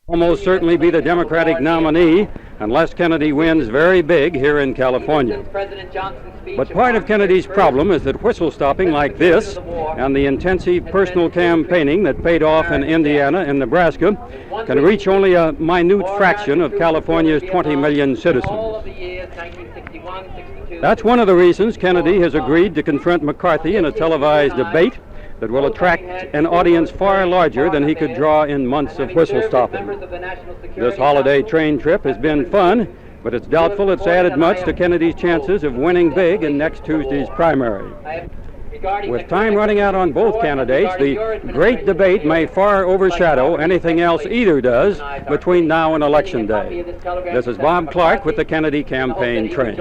almost certainly be the Democratic nominee unless Kennedy wins very big here in California. But part of Kennedy's problem is that whistle-stopping like this and the intensive personal campaigning that paid off in Indiana and Nebraska can reach only a minute fraction of California's 20 million citizens. That's one of the reasons Kennedy has agreed to confront McCarthy in a televised debate that will attract an audience far larger than he could draw in months of whistle-stopping. This holiday train trip has been fun, but it's doubtful it's added much to Kennedy's chances of winning big in next Tuesday's primary. With time running out on both candidates, the great debate may far overshadow anything else either does between now and Election Day. This is Bob Clark with the Kennedy Campaign Train.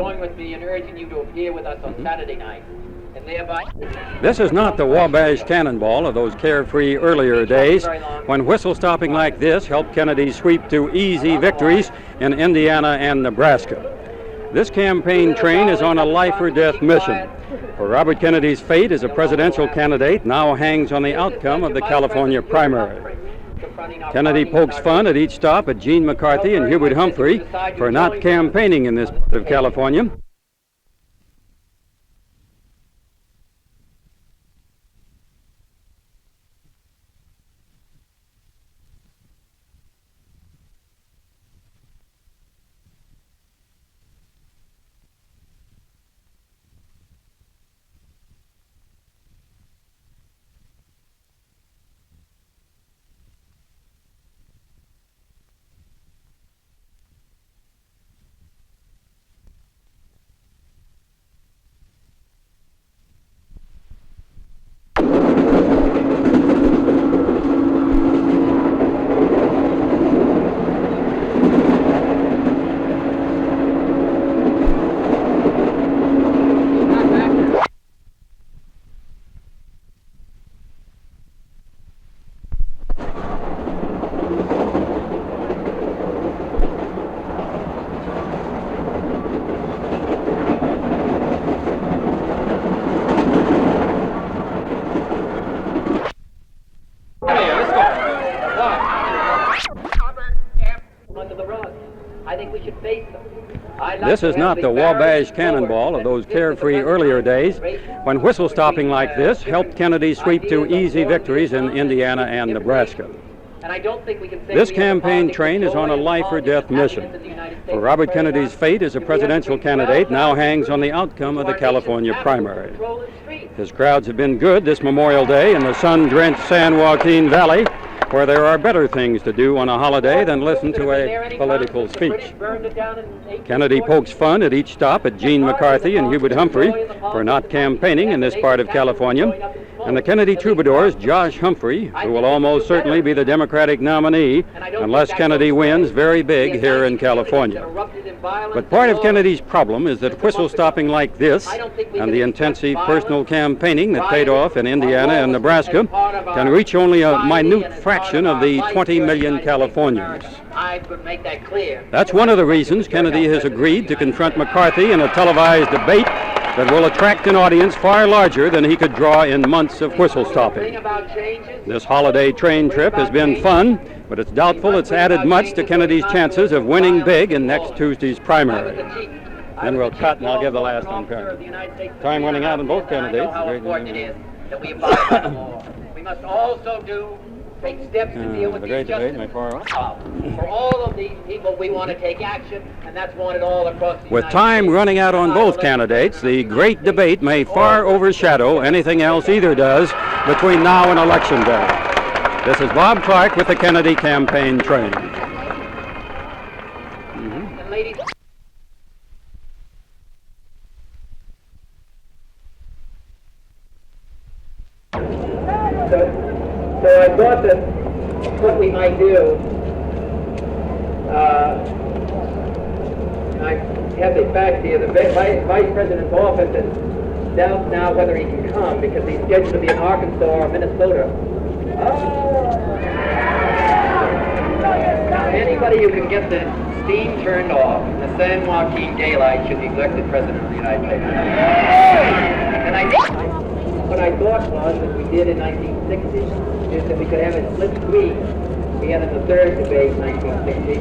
This is not the Wabash Cannonball of those carefree earlier days when whistle-stopping like this helped Kennedy sweep to easy victories in Indiana and Nebraska. This campaign train is on a life-or-death mission, for Robert Kennedy's fate as a presidential candidate now hangs on the outcome of the California primary. Kennedy pokes fun at each stop at Gene McCarthy and Hubert Humphrey for not campaigning in this part of California. This is not the Wabash Cannonball of those carefree earlier days when whistle-stopping like this helped Kennedy sweep to easy victories in Indiana and Nebraska. This campaign train is on a life-or-death mission, for Robert Kennedy's fate as a presidential candidate now hangs on the outcome of the California primary. His crowds have been good this Memorial Day in the sun-drenched San Joaquin Valley, where there are better things to do on a holiday than listen to a political speech. Kennedy pokes fun at each stop at Gene McCarthy and Hubert Humphrey for not campaigning in this part of California, and the Kennedy troubadours Josh Humphrey, who will almost certainly be the Democratic nominee unless Kennedy wins very big here in California. But part of Kennedy's problem is that whistle-stopping like this and the intensive personal campaigning that paid off in Indiana and Nebraska can reach only a minute fraction of the 20 million Californians. That's one of the reasons Kennedy has agreed to confront McCarthy in a televised debate that will attract an audience far larger than he could draw in months of whistle-stopping. This holiday train trip has been fun, but it's doubtful it's added much to Kennedy's chances of winning big in next Tuesday's primary. Then we'll cut, and I'll give the last on time running out on both candidates. We must also take steps to deal with these justice problems. For all of these people, we want to take action, and that's wanted all across the With time running out on both candidates, the great debate may far overshadow anything else either does between now and Election Day. This is Bob Clark with the Kennedy Campaign Train. And ladies, So I thought that what we might do, I have the facts here. The Vice President's office doubts now whether he can come because he's scheduled to be in Arkansas or Minnesota. Anybody who can get the steam turned off in the San Joaquin daylight should be elected President of the United States. And what I thought was that we did in 1960 is that we could have a split screen We had in the third debate in 1960.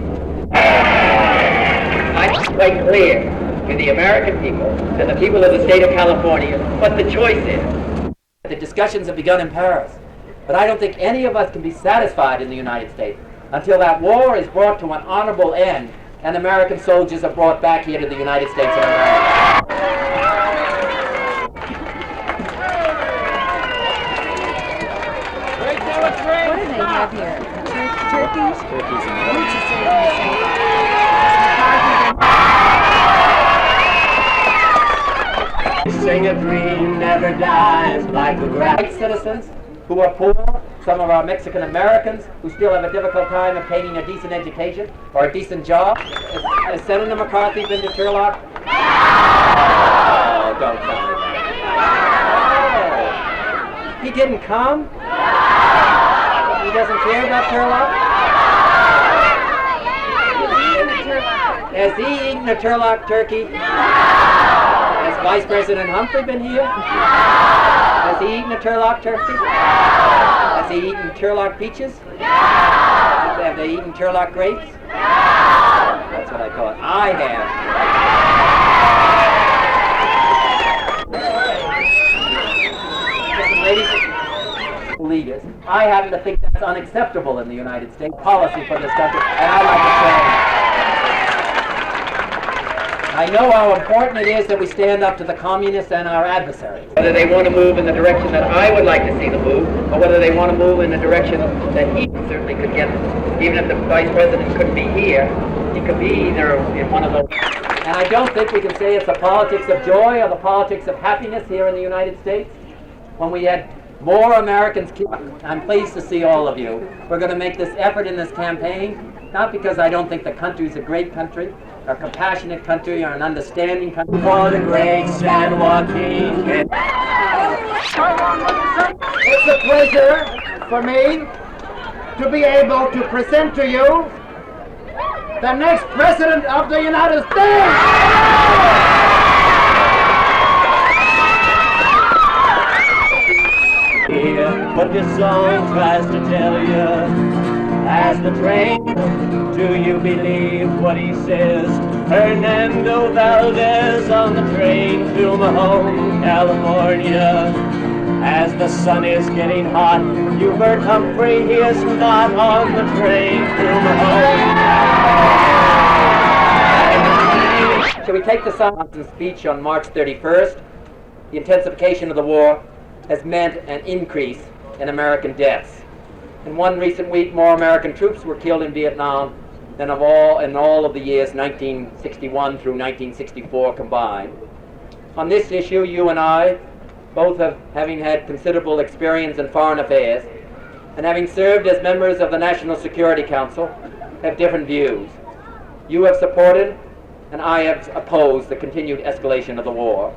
I'm quite clear to the American people and the people of the state of California what the choice is. The discussions have begun in Paris, but I don't think any of us can be satisfied in the United States until that war is brought to an honorable end and American soldiers are brought back here to the United States of America. What do they have here? Turkeys? Turkeys and Sing a dream never dies like the grass. Citizens who are poor, some of our Mexican Americans who still have a difficult time obtaining a decent education or a decent job. Has Senator McCarthy been to Turlock? Oh, don't tell me that. Oh, he didn't come? He doesn't care about Turlock? Has he eaten a Turlock turkey? Has Vice President Humphrey been here? Has he eaten a Turlock turkey? Has he eaten Turlock peaches? Have they eaten Turlock grapes? That's what I call it. I have. Listen, ladies, leaders, I happen to think that's unacceptable in the United States policy for this country, and I'd like to say I know how important it is that we stand up to the communists and our adversaries. Whether they want to move in the direction that I would like to see them move, or whether they want to move in the direction that he certainly could get them. Even if the Vice President couldn't be here, he could be either in one of those. And I don't think we can say it's the politics of joy or the politics of happiness here in the United States. When we had more Americans killed, I'm pleased to see all of you. We're going to make this effort in this campaign, not because I don't think the country's a great country, a compassionate country, or an understanding country. For the great San Joaquin. It's a pleasure for me to be able to present to you the next President of the United States. What this song tries to tell you as the train, do you believe what he says? Hernando Valdez on the train to my home, California. As the sun is getting hot, Hubert Humphrey, he is not on the train to my home. Shall we take the Johnson speech on March 31st? The intensification of the war has meant an increase in American deaths. In one recent week, more American troops were killed in Vietnam than in all of the years 1961 through 1964 combined. On this issue, you and I, both having had considerable experience in foreign affairs, and having served as members of the National Security Council, have different views. You have supported, and I have opposed the continued escalation of the war.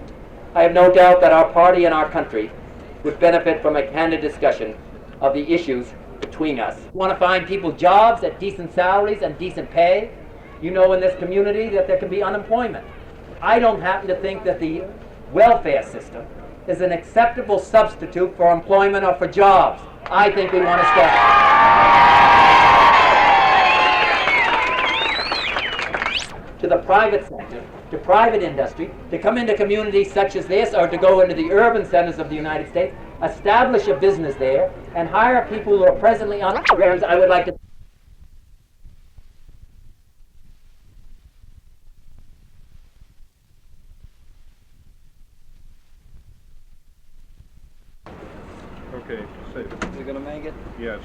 I have no doubt that our party and our country would benefit from a candid discussion of the issues between us. You want to find people jobs at decent salaries and decent pay? You know in this community that there can be unemployment. I don't happen to think that the welfare system is an acceptable substitute for employment or for jobs. I think we want to start to the private sector, to private industry, to come into communities such as this, or to go into the urban centers of the United States, establish a business there, and hire people who are presently on programs. I would like to. Okay, safe. Is it gonna make it? Yes.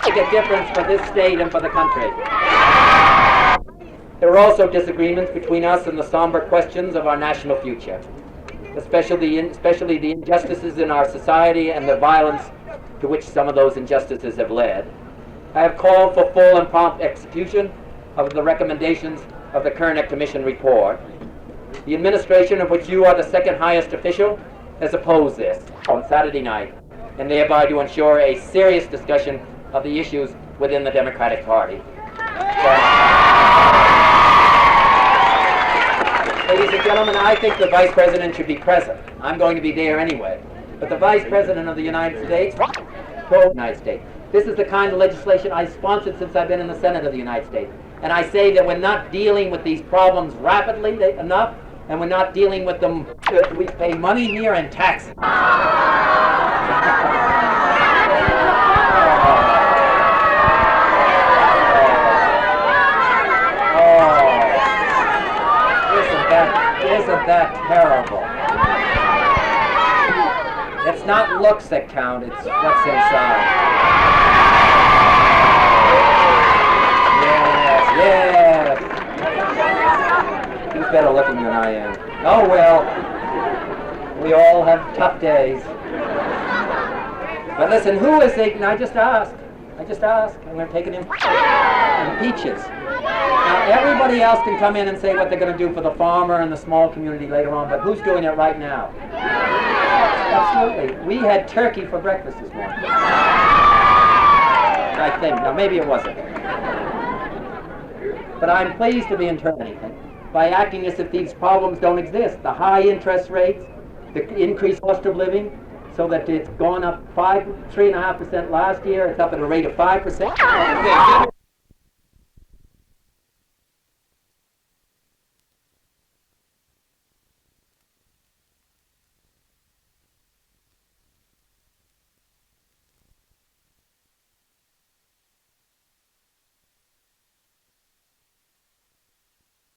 Make a difference for this state and for the country. There are also disagreements between us and the somber questions of our national future, especially the injustices in our society and the violence to which some of those injustices have led. I have called for full and prompt execution of the recommendations of the Kerner Commission report. The administration, of which you are the second highest official, has opposed this on Saturday night, and thereby to ensure a serious discussion of the issues within the Democratic Party. Ladies and gentlemen, I think the Vice President should be present. I'm going to be there anyway. But the Vice President of the United States, this is the kind of legislation I sponsored since I've been in the Senate of the United States. And I say that we're not dealing with these problems rapidly enough, and we're not dealing with them. We pay money here and taxes. Isn't that terrible? It's not looks that count, it's what's inside. Yes, yes. He's better looking than I am. Oh well, we all have tough days. But listen, who is taking, I just asked, and we're taking him peaches. Now, everybody else can come in and say what they're going to do for the farmer and the small community later on, but who's doing it right now? Absolutely. We had turkey for breakfast this morning. I think. Now, maybe it wasn't. But I'm pleased to be interpreting by acting as if these problems don't exist. The high interest rates, the increased cost of living, so that it's gone up 3.5% last year. It's up at a rate of 5%.